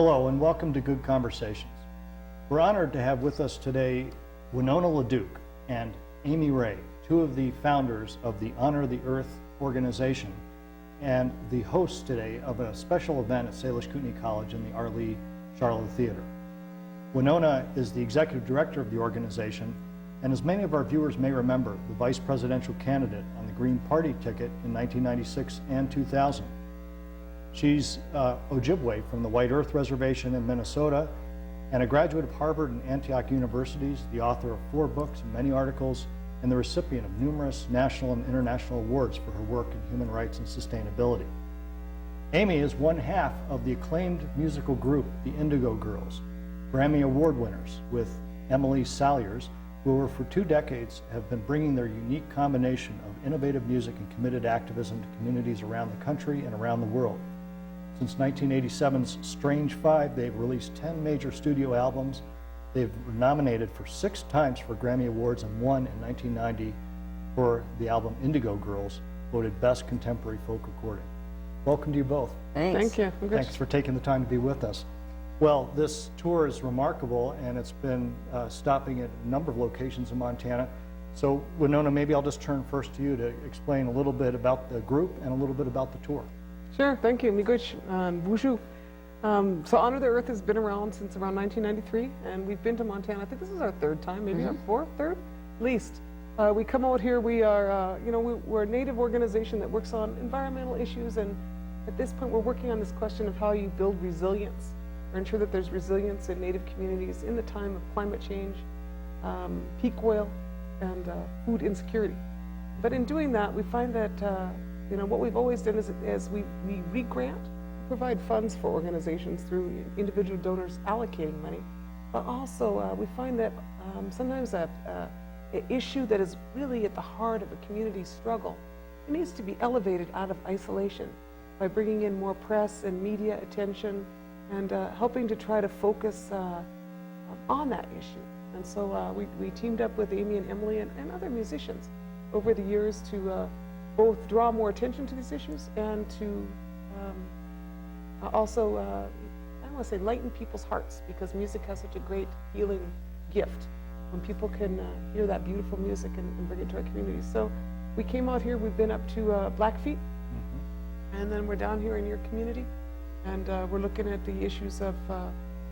Hello and welcome to Good Conversations. We're honored to have with us today Winona LaDuke and Amy Ray, two of the founders of the Honor the Earth organization and the hosts today of a special event at Salish Kootenai College in the Arlie Charlotte Theater. Winona is the executive director of the organization, and as many of our viewers may remember, the vice presidential candidate on the Green Party ticket in 1996 and 2000. She's Ojibwe from the White Earth Reservation in Minnesota and a graduate of Harvard and Antioch Universities, the author of 4 books and many articles, and the recipient of numerous national and international awards for her work in human rights and sustainability. Amy is one half of the acclaimed musical group, the Indigo Girls, Grammy Award winners with Emily Saliers, who for 2 decades have been bringing their unique combination of innovative music and committed activism to communities around the country and around the world. Since 1987's Strange Five, they've released 10 major studio albums. They've been nominated for 6 times for Grammy Awards and won in 1990 for the album Indigo Girls, voted Best Contemporary Folk Recording. Welcome to you both. Thanks. Thank you. Thanks for taking the time to be with us. Well, this tour is remarkable, and it's been stopping at a number of locations in Montana. So, Winona, maybe I'll just turn first to you to explain a little bit about the group and a little bit about the tour. Sure, thank you. Miigwech, bonjour. So Honor the Earth has been around since around 1993, and we've been to Montana. I think this is our 3rd time, maybe our 4th, 3rd, at least. We come out here, we are, we're a native organization that works on environmental issues, and at this point we're working on this question of how you build resilience, or ensure that there's resilience in native communities in the time of climate change, peak oil, and food insecurity. But in doing that, we find that what we've always done is we re-grant, provide funds for organizations through individual donors allocating money, but also we find that sometimes an issue that is really at the heart of a community struggle, it needs to be elevated out of isolation by bringing in more press and media attention and helping to try to focus on that issue. And so we teamed up with Amy and Emily and other musicians over the years to both draw more attention to these issues and to also, I don't want to say lighten people's hearts, because music has such a great healing gift when people can hear that beautiful music and bring it to our communities. So we came out here, we've been up to Blackfeet, and then we're down here in your community. And we're looking at the issues of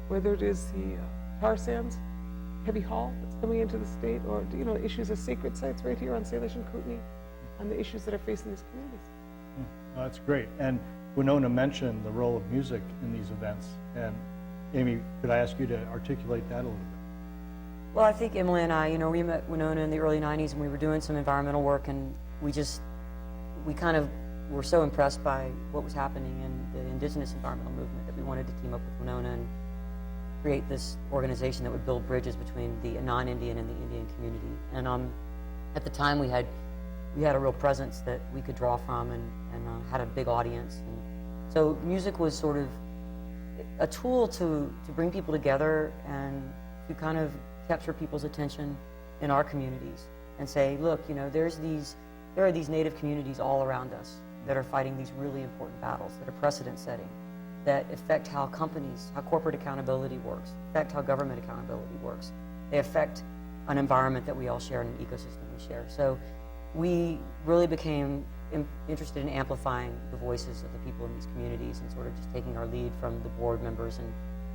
whether it is the tar sands, heavy haul that's coming into the state, or issues of sacred sites right here on Salish and Kootenai, and the issues that are facing these communities. Oh, that's great. And Winona mentioned the role of music in these events. And Amy, could I ask you to articulate that a little bit? Well, I think Emily and I, we met Winona in the early 90s and we were doing some environmental work, and we kind of were so impressed by what was happening in the indigenous environmental movement that we wanted to team up with Winona and create this organization that would build bridges between the non-Indian and the Indian community. And at the time we had a real presence that we could draw from and had a big audience. And so music was sort of a tool to bring people together and to kind of capture people's attention in our communities and say, look, there are these native communities all around us that are fighting these really important battles that are precedent setting, that affect how corporate accountability works, affect how government accountability works. They affect an environment that we all share and an ecosystem we share. So we really became interested in amplifying the voices of the people in these communities and sort of just taking our lead from the board members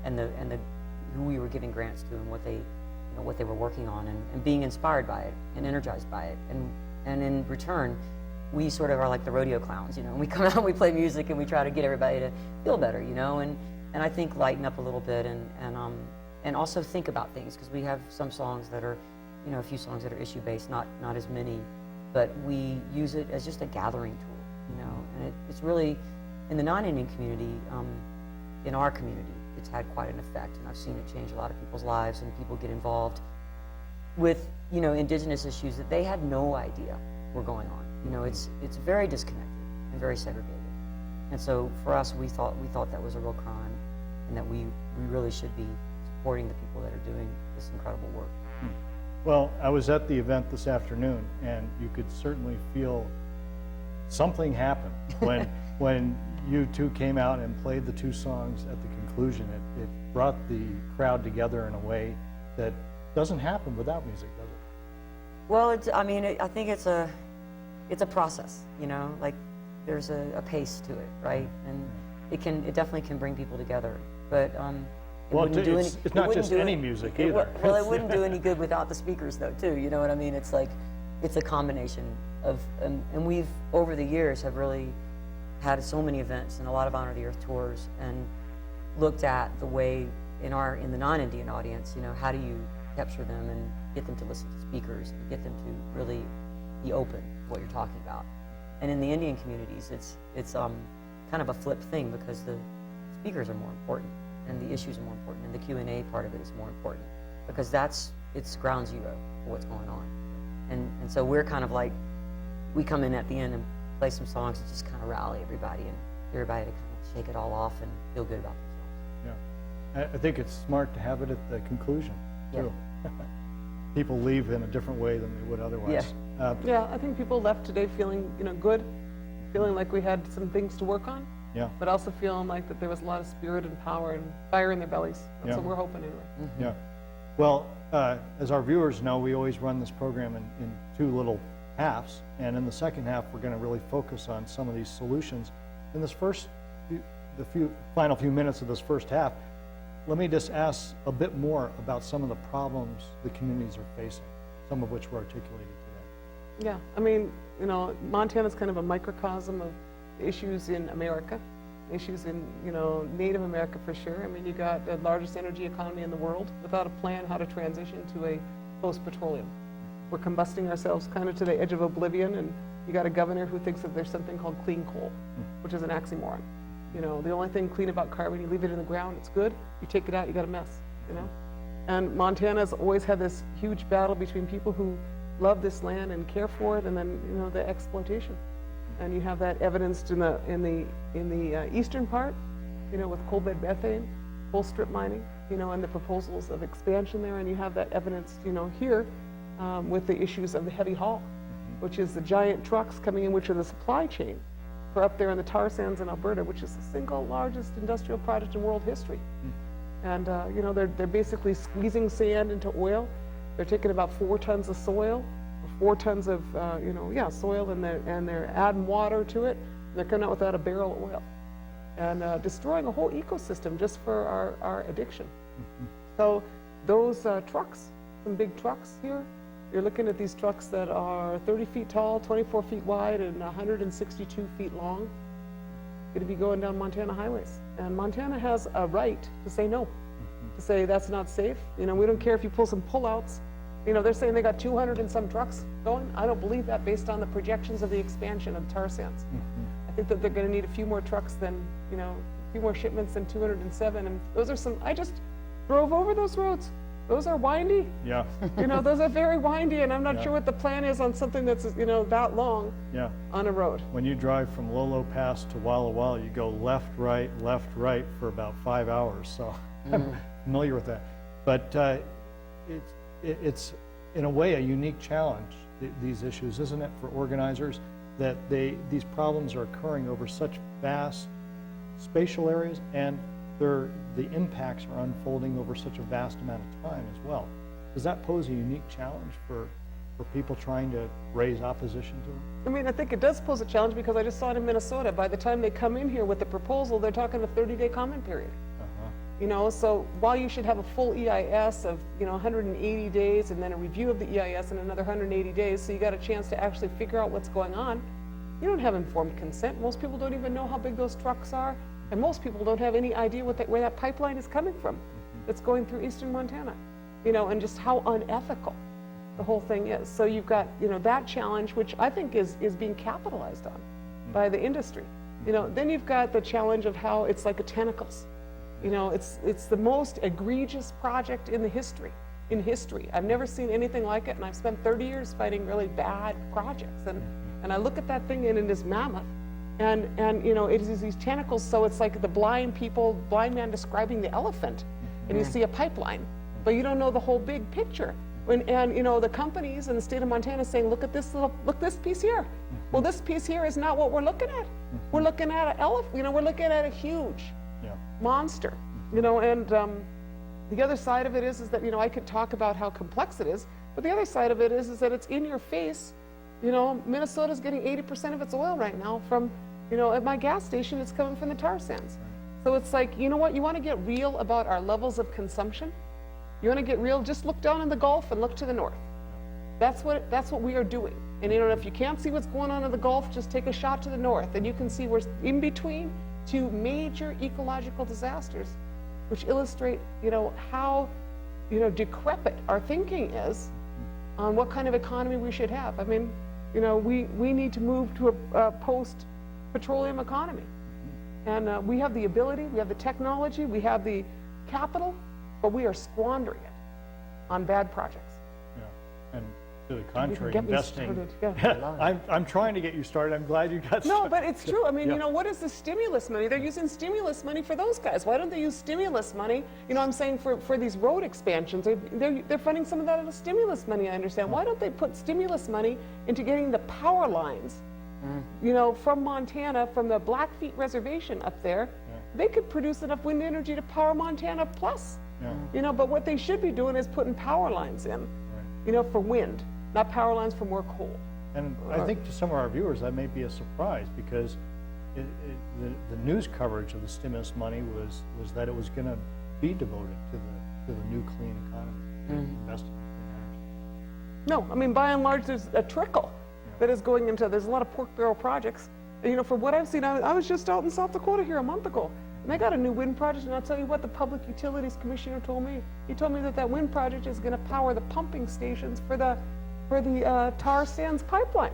and the who we were giving grants to and what they were working on and being inspired by it and energized by it. And in return, we sort of are like the rodeo clowns, and we come out and we play music and we try to get everybody to feel better, and I think lighten up a little bit and also think about things, because we have some songs that are, a few songs that are issue-based, not as many, but we use it as just a gathering tool, and it's really, in the non-Indian community, in our community, it's had quite an effect, and I've seen it change a lot of people's lives, and people get involved with, indigenous issues that they had no idea were going on. It's very disconnected and very segregated. And so for us, we thought that was a real crime, and that we really should be supporting the people that are doing this incredible work. Well, I was at the event this afternoon, and you could certainly feel something happened when when you two came out and played the two songs at the conclusion, it brought the crowd together in a way that doesn't happen without music, does it? Well, I think it's a process, you know, like there's a pace to it, right? And it definitely can bring people together, but Well, it's not just any music either. Well, it wouldn't do any good without the speakers though, too, you know what I mean? It's like, it's a combination of, and we've, over the years, have really had so many events and a lot of Honor the Earth tours and looked at the way in the non-Indian audience, you know, how do you capture them and get them to listen to speakers and get them to really be open to what you're talking about. And in the Indian communities, it's kind of a flip thing because the speakers are more important and the issues are more important and the Q&A part of it is more important because it's ground zero for what's going on. And so we're kind of like, we come in at the end and play some songs and just kind of rally everybody and get everybody to kind of shake it all off and feel good about themselves. Yeah, I think it's smart to have it at the conclusion too. Yeah. People leave in a different way than they would otherwise. Yeah. Yeah, I think people left today feeling, you know, good, feeling like we had some things to work on. Yeah. But also feeling like that there was a lot of spirit and power and fire in their bellies. That's Yeah. what we're hoping anyway. Yeah. Well, as our viewers know, we always run this program in two little halves, and in the second half, we're going to really focus on some of these solutions. In this final few minutes of this first half, let me just ask a bit more about some of the problems the communities are facing, some of which were articulated today. Yeah, I mean, you know, Montana's kind of a microcosm of issues in America, issues in, you know, Native America for sure. I mean, you got the largest energy economy in the world without a plan how to transition to a post-petroleum. We're combusting ourselves kind of to the edge of oblivion, and you got a governor who thinks that there's something called clean coal, which is an oxymoron. You know, the only thing clean about carbon, you leave it in the ground, it's good. You take it out, you got a mess, you know? And Montana's always had this huge battle between people who love this land and care for it, and then, you know, the exploitation. And you have that evidenced in the eastern part, you know, with coal bed methane, coal strip mining, you know, and the proposals of expansion there. And you have that evidenced, you know, here with the issues of the heavy haul, which is the giant trucks coming in, which are the supply chain for up there in the tar sands in Alberta, which is the single largest industrial project in world history. And, you know, they're basically squeezing sand into oil. They're taking about 4 tons of soil, 4 tons of, soil, and they're adding water to it. And they're coming out without a barrel of oil. And destroying a whole ecosystem just for our addiction. So those trucks, some big trucks here, you're looking at these trucks that are 30 feet tall, 24 feet wide, and 162 feet long, going to be going down Montana highways. And Montana has a right to say no, to say that's not safe. You know, we don't care if you pull some pullouts. You know, they're saying they got 200 and some trucks going. I don't believe that based on the projections of the expansion of tar sands. I think that they're going to need a few more trucks than, you know, a few more shipments than 207. And those are some, I just drove over those roads. Those are windy. Yeah. You know, those are very windy, and I'm not sure what the plan is on something that's, you know, that long on a road. When you drive from Lolo Pass to Walla Walla, you go left, right for about 5 hours. So I'm familiar with that. But it's in a way a unique challenge, these issues, isn't it, for organizers, that these problems are occurring over such vast spatial areas, and the impacts are unfolding over such a vast amount of time as well. Does that pose a unique challenge for people trying to raise opposition to them? I mean, I think it does pose a challenge because I just saw it in Minnesota. By the time they come in here with the proposal, they're talking a 30-day comment period. You know, so while you should have a full EIS of, you know, 180 days and then a review of the EIS in another 180 days, so you got a chance to actually figure out what's going on, you don't have informed consent. Most people don't even know how big those trucks are. And most people don't have any idea where that pipeline is coming from that's going through eastern Montana, you know, and just how unethical the whole thing is. So you've got, you know, that challenge, which I think is being capitalized on by the industry. You know, then you've got the challenge of how it's like a tentacles. You know, it's the most egregious project in history. I've never seen anything like it, and I've spent 30 years fighting really bad projects. And I look at that thing, and it is mammoth. And you know, it is these tentacles, so it's like the blind man describing the elephant, and you see a pipeline, but you don't know the whole big picture. And you know, the companies in the state of Montana saying, look this piece here. Well, this piece here is not what we're looking at. We're looking at an elephant, you know, we're looking at a huge monster, you know, and the other side of it is that, you know, I could talk about how complex it is, but the other side of it is that it's in your face. You know, Minnesota's getting 80% of its oil right now from, you know, at my gas station, it's coming from the tar sands. So it's like, you know what, you want to get real about our levels of consumption? You want to get real, just look down in the Gulf and look to the north. That's what we are doing. And you know, if you can't see what's going on in the Gulf, just take a shot to the north and you can see we're in between two major ecological disasters, which illustrate, you know, how, you know, decrepit our thinking is on what kind of economy we should have. I mean, you know, we need to move to a post-petroleum economy. And we have the ability, we have the technology, we have the capital, but we are squandering it on bad projects. Yeah, and to the contrary, investing. I'm trying to get you started. I'm glad you got started. No, but it's true. I mean, you know, what is the stimulus money? They're using stimulus money for those guys. Why don't they use stimulus money? You know, I'm saying for these road expansions, they're funding some of that out of stimulus money, I understand. Why don't they put stimulus money into getting the power lines, you know, from Montana, from the Blackfeet Reservation up there? They could produce enough wind energy to power Montana plus. You know, but what they should be doing is putting power lines in, you know, for wind, not power lines for more coal. And I think to some of our viewers that may be a surprise because the news coverage of the stimulus money was that it was going to be devoted to the new clean economy, investing in clean energy. No, I mean, by and large, there's a trickle that is going into, there's a lot of pork barrel projects. And, you know, from what I've seen, I was just out in South Dakota here a month ago, and they got a new wind project, and I'll tell you what the Public Utilities Commissioner told me. He told me that wind project is going to power the pumping stations for the tar sands pipeline.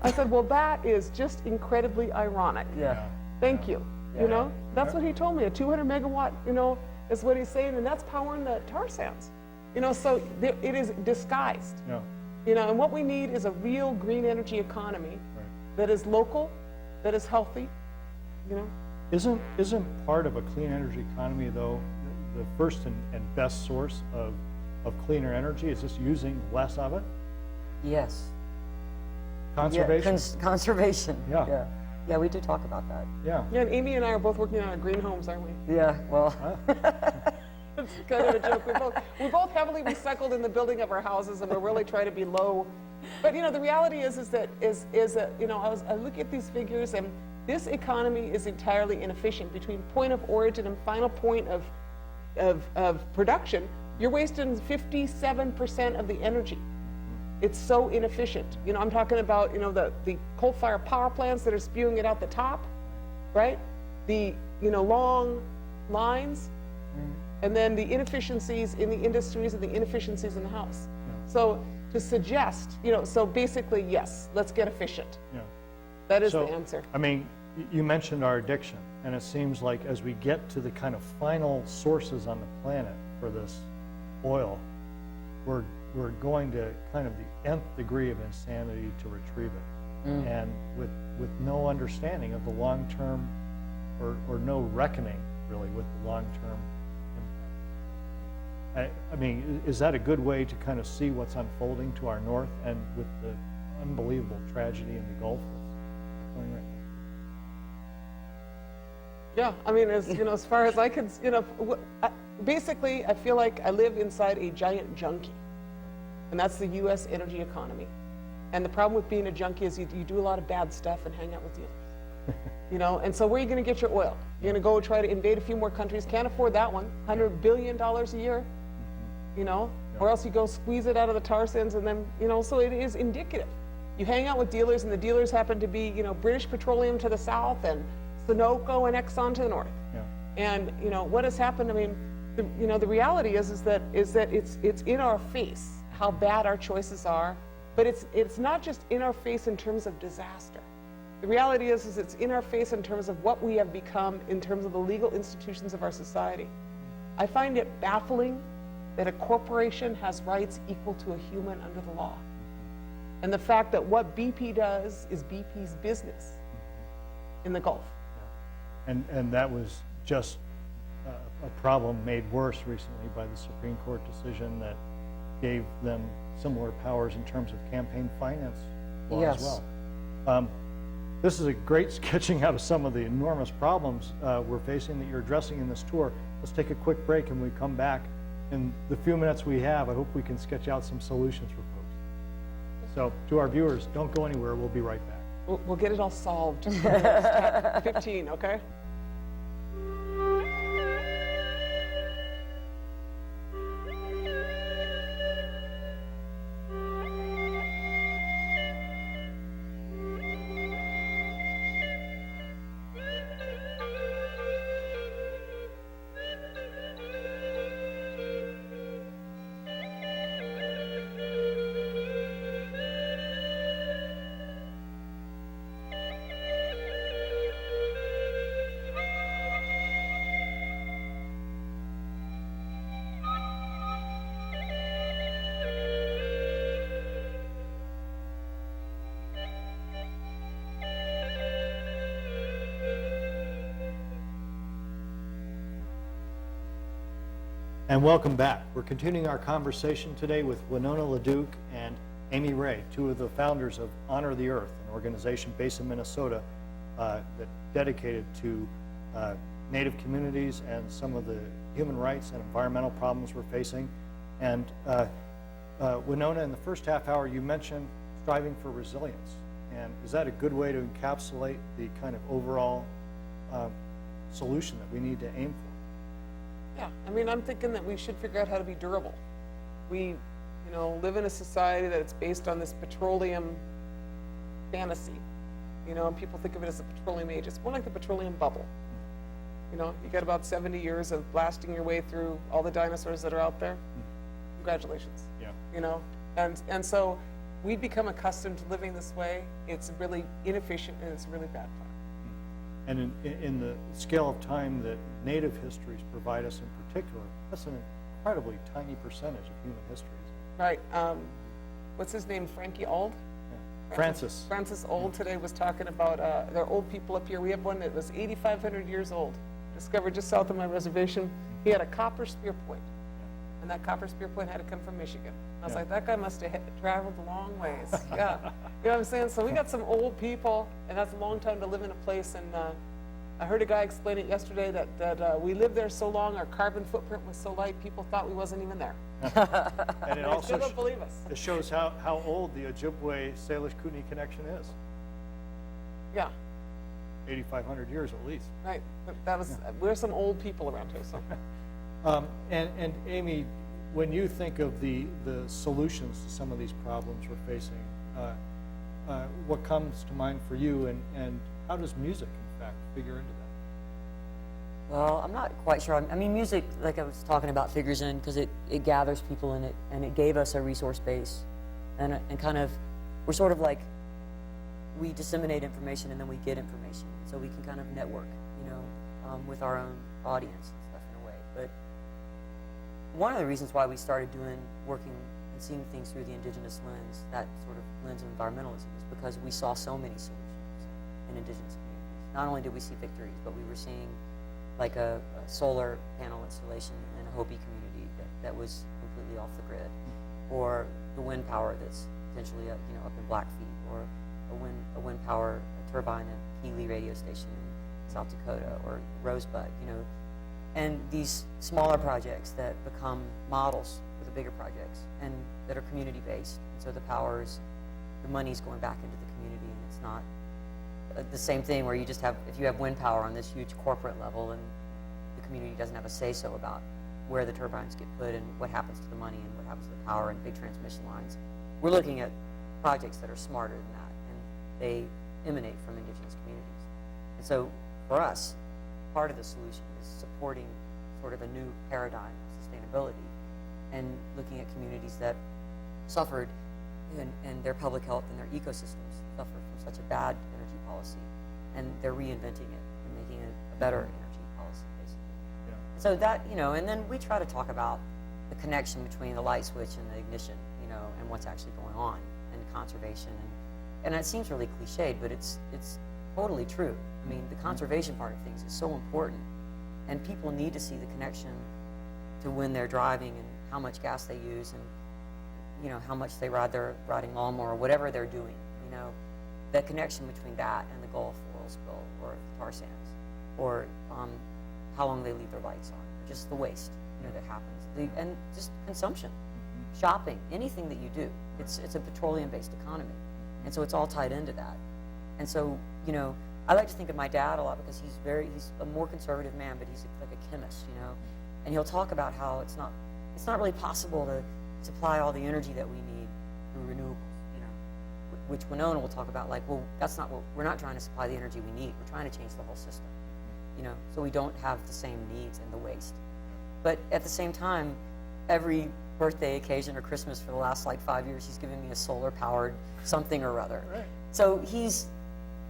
I said, well, that is just incredibly ironic. Thank you. You know, that's what he told me. A 200 megawatt, you know, is what he's saying, and that's powering the tar sands. You know, so it is disguised. You know, and what we need is a real green energy economy that is local, that is healthy. You know. Isn't part of a clean energy economy, though, the first and best source of cleaner energy is just using less of it? Yes. Conservation? Conservation. Yeah. Yeah, we do talk about that. Yeah. Yeah, and Amy and I are both working on our green homes, aren't we? Yeah, well. It's kind of a joke. We're both heavily recycled in the building of our houses, and we're really trying to be low. But you know, the reality is that you know, I look at these figures, and this economy is entirely inefficient. Between point of origin and final point of production, you're wasting 57% of the energy. It's so inefficient. You know, I'm talking about, you know, the coal-fired power plants that are spewing it out the top, right? The, you know, long lines, and then the inefficiencies in the industries and the inefficiencies in the house. So to suggest, you know, so basically, yes, let's get efficient. That is the answer. I mean, you mentioned our addiction, and it seems like as we get to the kind of final sources on the planet for this oil, we're going to kind of the nth degree of insanity to retrieve it, and with no understanding of the long-term, or no reckoning really with the long-term impact. I mean, is that a good way to kind of see what's unfolding to our north, and with the unbelievable tragedy in the Gulf that's going right now? Yeah, I mean, as you know, as far as I can, you know, basically, I feel like I live inside a giant junkie, and that's the U.S. energy economy. And the problem with being a junkie is you do a lot of bad stuff and hang out with dealers. You know, and so where are you going to get your oil? You're going to go try to invade a few more countries. Can't afford that one. $100 billion a year. You know, or else you go squeeze it out of the tar sands, and then, you know, so it is indicative. You hang out with dealers, and the dealers happen to be, you know, British Petroleum to the south and Sunoco and Exxon to the north. And you know what has happened. I mean, you know, the reality is that it's in our face how bad our choices are, but it's not just in our face in terms of disaster. The reality is it's in our face in terms of what we have become in terms of the legal institutions of our society. I find it baffling that a corporation has rights equal to a human under the law. And the fact that what BP does is BP's business in the Gulf. And that was just a problem made worse recently by the Supreme Court decision that gave them similar powers in terms of campaign finance law Yes. as well. This is a great sketching out of some of the enormous problems we're facing that you're addressing in this tour. Let's take a quick break, and when we come back, in the few minutes we have, I hope we can sketch out some solutions for folks. So to our viewers, don't go anywhere. We'll be right back. We'll get it all solved. 15, okay? And welcome back. We're continuing our conversation today with Winona LaDuke and Amy Ray, two of the founders of Honor the Earth, an organization based in Minnesota that dedicated to Native communities and some of the human rights and environmental problems we're facing. And Winona, in the first half hour, you mentioned striving for resilience. And is that a good way to encapsulate the kind of overall solution that we need to aim for? Yeah, I mean, I'm thinking that we should figure out how to be durable. We, live in a society that's based on this petroleum fantasy, and people think of it as a petroleum age. It's more like the petroleum bubble. You got about 70 years of blasting your way through all the dinosaurs that are out there. Congratulations. Yeah. And so we've become accustomed to living this way. It's really inefficient and it's a really bad time. And in the scale of time that Native histories provide us in particular, that's an incredibly tiny percentage of human histories. Right. What's his name? Frankie Auld? Yeah. Francis. Francis Auld today was talking about there are old people up here. We have one that was 8,500 years old, discovered just south of my reservation. He had a copper spear point, and that copper spear point had to come from Michigan. I was like, that guy must have traveled a long ways. Yeah. You know what I'm saying? So we got some old people, and that's a long time to live in a place. And I heard a guy explain it yesterday that we lived there so long, our carbon footprint was so light, people thought we wasn't even there. And it They also still don't believe us. it shows how old the Ojibwe Salish Kootenai connection is. Yeah, 8,500 years at least. right. But that was we're some old people around here, so. And Amy, when you think of the solutions to some of these problems we're facing, what comes to mind for you, and how does music, in fact, figure into that? Well, I'm not quite sure. I mean, music, like I was talking about, figures in because it gathers people in it, and it gave us a resource base, and kind of, we're sort of like, we disseminate information and then we get information, so we can kind of network, with our own audience and stuff in a way. But one of the reasons why we started working and seeing things through the indigenous lens, that sort of lens of environmentalism, is because we saw so many solutions in indigenous communities. Not only did we see victories, but we were seeing like a solar panel installation in a Hopi community that was completely off the grid, or the wind power that's potentially up in Blackfeet, or a wind power turbine at Keeley radio station in South Dakota, or Rosebud, and these smaller projects that become models for the bigger projects and that are community based. So the money's going back into the community, and it's not the same thing where if you have wind power on this huge corporate level and the community doesn't have a say-so about where the turbines get put and what happens to the money and what happens to the power and big transmission lines. We're looking at projects that are smarter than that, and they emanate from indigenous communities. And so for us, part of the solution is supporting sort of a new paradigm of sustainability and looking at communities that suffered in their public health and their ecosystems suffered from such a bad energy policy, and they're reinventing it and making it a better energy policy, basically. Yeah. So that, and then we try to talk about the connection between the light switch and the ignition, and what's actually going on, and conservation, and it seems really cliched, but it's totally true. I mean, the conservation part of things is so important, and people need to see the connection to when they're driving and how much gas they use, how much they ride their riding lawnmower or whatever they're doing, the connection between that and the Gulf oil spill or tar sands, or how long they leave their lights on, or just the waste, that happens, and just consumption, shopping, anything that you do. It's a petroleum-based economy, and so it's all tied into that. And so, I like to think of my dad a lot because he's a more conservative man, but he's like a chemist, and he'll talk about how it's not really possible to supply all the energy that we need through renewables, which Winona will talk about, like, well, we're not trying to supply the energy we need, we're trying to change the whole system, so we don't have the same needs and the waste. But at the same time, every birthday occasion or Christmas for the last 5 years, he's given me a solar powered something or other. Right. So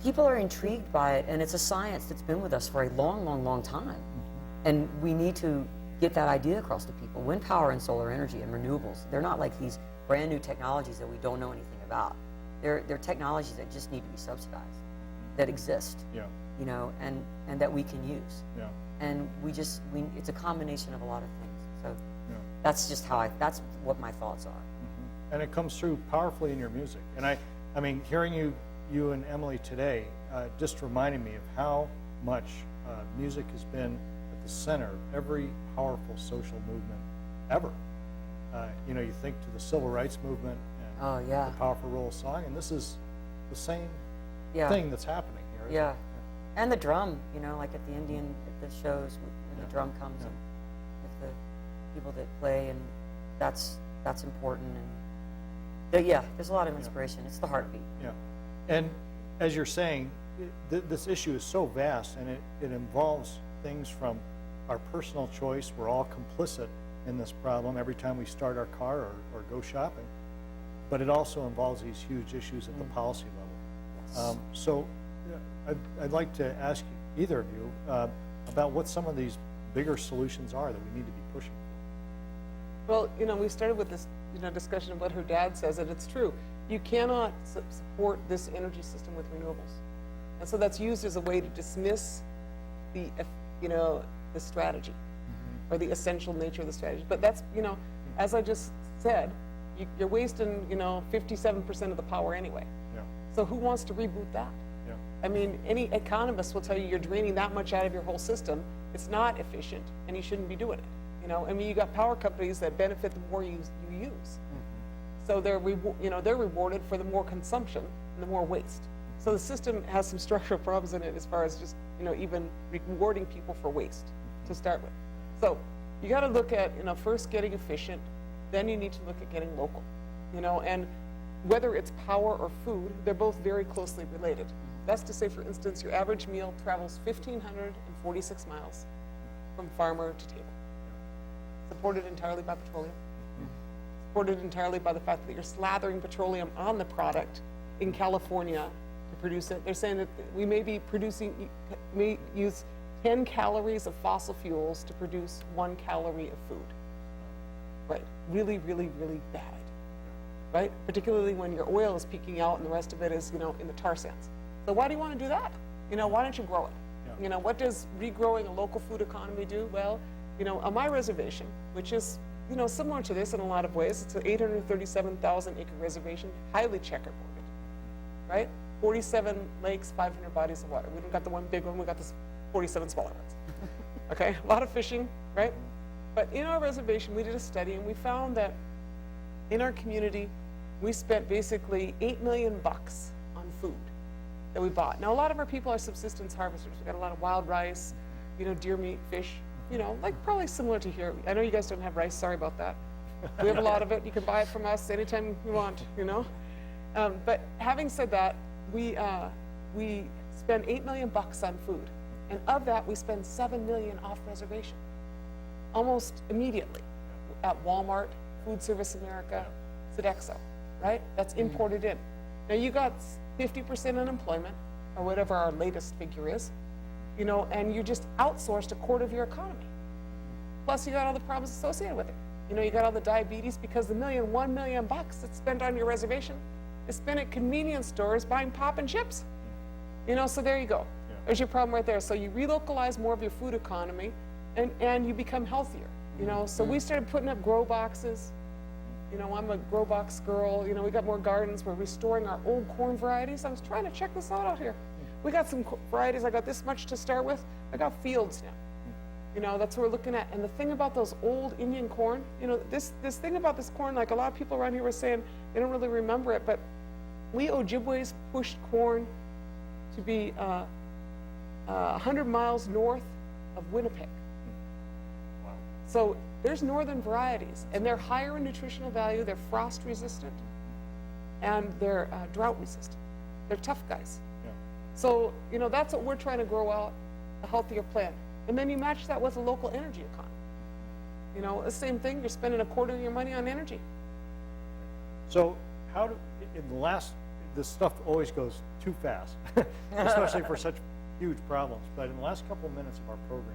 people are intrigued by it, and it's a science that's been with us for a long, long, long time. And we need to get that idea across to people. Wind power and solar energy and renewables, they're not like these brand new technologies that we don't know anything about. They're technologies that just need to be subsidized, that exist, and that we can use. Yeah. And it's a combination of a lot of things. So that's just that's what my thoughts are. And it comes through powerfully in your music. And I mean, hearing you and Emily today just reminded me of how much music has been at the center of every powerful social movement ever. You think to the civil rights movement and the powerful role of song, and this is the same thing that's happening here. Yeah. And the drum, like at the shows, when the drum comes and with the people that play, and that's important. And there's a lot of inspiration. It's the heartbeat. Yeah. And as you're saying, this issue is so vast, and it involves things from our personal choice. We're all complicit in this problem every time we start our car or go shopping. But it also involves these huge issues at the policy level. Yes. So I'd like to ask either of you about what some of these bigger solutions are that we need to be pushing for. Well, we started with this discussion of what her dad says, and it's true. You cannot support this energy system with renewables. And so that's used as a way to dismiss the strategy or the essential nature of the strategy. But that's, as I just said, you're wasting, 57% of the power anyway. Yeah. So who wants to reboot that? Yeah. I mean, any economist will tell you you're draining that much out of your whole system. It's not efficient, and you shouldn't be doing it. You got power companies that benefit the more you use. So they're rewarded for the more consumption and the more waste. So the system has some structural problems in it as far as just, even rewarding people for waste to start with. So you got to look at, first getting efficient, then you need to look at getting local, and whether it's power or food, they're both very closely related. That's to say, for instance, your average meal travels 1,546 miles from farmer to table. Supported entirely by petroleum. Supported entirely by the fact that you're slathering petroleum on the product in California to produce it. They're saying that we may use 10 calories of fossil fuels to produce 1 calorie of food. Right, really, really, really bad. Right, particularly when your oil is peaking out and the rest of it is, in the tar sands. So why do you want to do that? Why don't you grow it? Yeah. What does regrowing a local food economy do? Well, on my reservation, which is, similar to this in a lot of ways, it's an 837,000 acre reservation, highly checkerboarded, right? 47 lakes, 500 bodies of water. We don't got the one big one, we got the 47 smaller ones. Okay, a lot of fishing, right? But in our reservation, we did a study and we found that in our community, we spent basically $8 million on food that we bought. Now, a lot of our people are subsistence harvesters. We've got a lot of wild rice, deer meat, fish, like probably similar to here. I know you guys don't have rice, sorry about that. We have a lot of it. You can buy it from us anytime you want, But having said that, we spend $8 million on food. And of that, we spend $7 million off reservation, almost immediately, at Walmart, Food Service America, Sodexo, right? That's imported in. Now you got 50% unemployment, or whatever our latest figure is, and you just outsourced a quarter of your economy. Plus you got all the problems associated with it. You got all the diabetes because the $1 million that's spent on your reservation is spent at convenience stores buying pop and chips. So there you go. Yeah. There's your problem right there. So you relocalize more of your food economy and you become healthier. So we started putting up grow boxes, You know, I'm a grow box girl. You know, we got more gardens. We're restoring our old corn varieties. I was trying to check this out here. We got some varieties. I got this much to start with. I got fields now. You know, that's what we're looking at. And the thing about those old Indian corn, you know, this thing about this corn, like a lot of people around here were saying, they don't really remember it, but we Ojibways pushed corn to be 100 miles north of Winnipeg. Wow. So there's northern varieties, and they're higher in nutritional value, they're frost resistant, and they're drought resistant. They're tough guys. Yeah. So, you know, that's what we're trying to grow out, a healthier plant. And then you match that with a local energy economy. You know, the same thing, you're spending a quarter of your money on energy. So how do, in the last, this stuff always goes too fast, especially for such huge problems. But in the last couple of minutes of our program,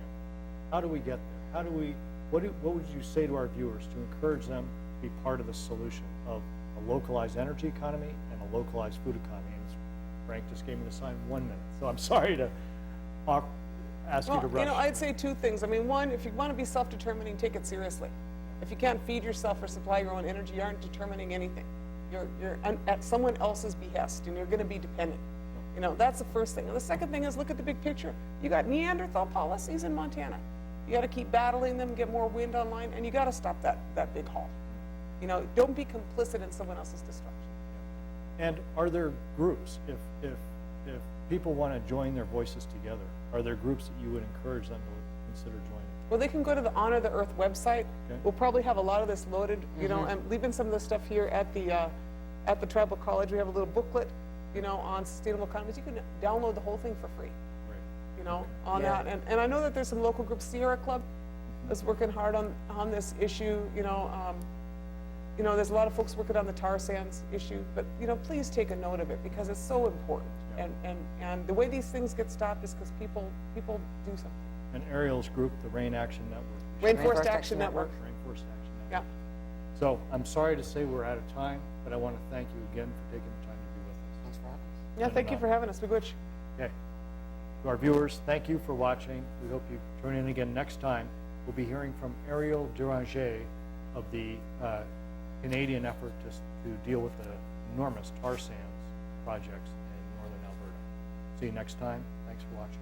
how do we get there? How do we, what would you say to our viewers to encourage them to be part of the solution of a localized energy economy and a localized food economy? And Frank just gave me the sign 1 minute, so I'm sorry to ask you to rush. You know, I'd say two things. I mean, one, if you want to be self-determining, take it seriously. If you can't feed yourself or supply your own energy, you aren't determining anything. You're at someone else's behest, and you're going to be dependent. You know, that's the first thing. And the second thing is look at the big picture. You got Neanderthal policies in Montana. You got to keep battling them, get more wind online, and you got to stop that big haul. You know, don't be complicit in someone else's destruction. And are there groups, if people want to join their voices together, are there groups that you would encourage them to consider joining? Well, they can go to the Honor the Earth website. Okay. We'll probably have a lot of this loaded. You know, I'm leaving some of the stuff here at the Tribal College. We have a little booklet, you know, on sustainable economies. You can download the whole thing for free. Right. You know, on that. And I know that there's some local groups. Sierra Club is working hard on this issue. You know, there's a lot of folks working on the tar sands issue. But you know, please take a note of it because it's so important. Yeah. And the way these things get stopped is because people do something. And Ariel's group, the Rain Action Network. Rainforest Action Network. Rainforest Action Network. Yeah. So I'm sorry to say we're out of time, but I want to thank you again for taking the time to be with us. Thanks for having us. Yeah, thank you for having us. Be good. Okay. To our viewers, thank you for watching. We hope you tune in again next time. We'll be hearing from Ariel Duranger of the Canadian effort to deal with the enormous tar sands projects in northern Alberta. See you next time. Thanks for watching.